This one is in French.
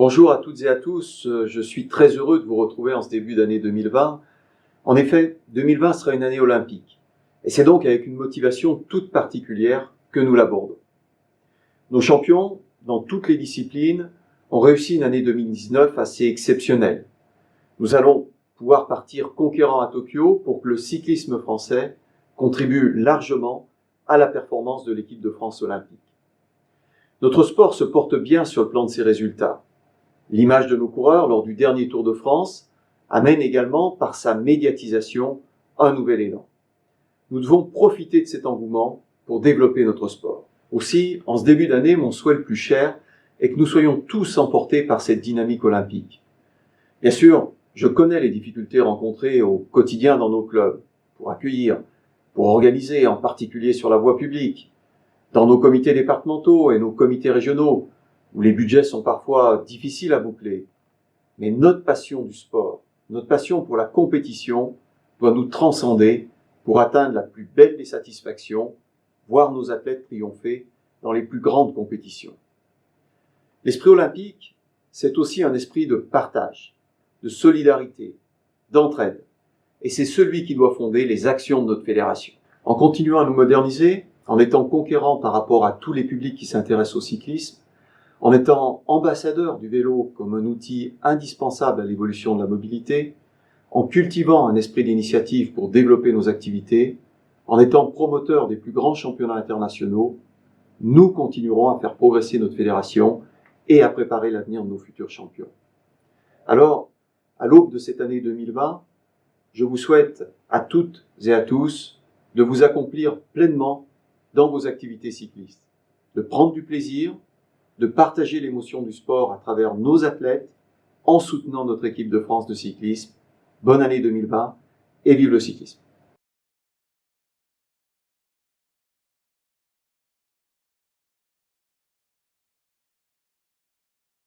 Bonjour à toutes et à tous, je suis très heureux de vous retrouver en ce début d'année 2020. En effet, 2020 sera une année olympique, et c'est donc avec une motivation toute particulière que nous l'abordons. Nos champions, dans toutes les disciplines, ont réussi une année 2019 assez exceptionnelle. Nous allons pouvoir partir conquérants à Tokyo pour que le cyclisme français contribue largement à la performance de l'équipe de France olympique. Notre sport se porte bien sur le plan de ses résultats. L'image de nos coureurs lors du dernier Tour de France amène également, par sa médiatisation, un nouvel élan. Nous devons profiter de cet engouement pour développer notre sport. Aussi, en ce début d'année, mon souhait le plus cher est que nous soyons tous emportés par cette dynamique olympique. Bien sûr, je connais les difficultés rencontrées au quotidien dans nos clubs, pour accueillir, pour organiser, en particulier sur la voie publique, dans nos comités départementaux et nos comités régionaux, où les budgets sont parfois difficiles à boucler. Mais notre passion du sport, notre passion pour la compétition doit nous transcender pour atteindre la plus belle des satisfactions, voir nos athlètes triompher dans les plus grandes compétitions. L'esprit olympique, c'est aussi un esprit de partage, de solidarité, d'entraide. Et c'est celui qui doit fonder les actions de notre fédération. En continuant à nous moderniser, en étant conquérants par rapport à tous les publics qui s'intéressent au cyclisme, en étant ambassadeur du vélo comme un outil indispensable à l'évolution de la mobilité, en cultivant un esprit d'initiative pour développer nos activités, en étant promoteur des plus grands championnats internationaux, nous continuerons à faire progresser notre fédération et à préparer l'avenir de nos futurs champions. Alors, à l'aube de cette année 2020, je vous souhaite à toutes et à tous de vous accomplir pleinement dans vos activités cyclistes, de prendre du plaisir, de partager l'émotion du sport à travers nos athlètes en soutenant notre équipe de France de cyclisme. Bonne année 2020 et vive le cyclisme!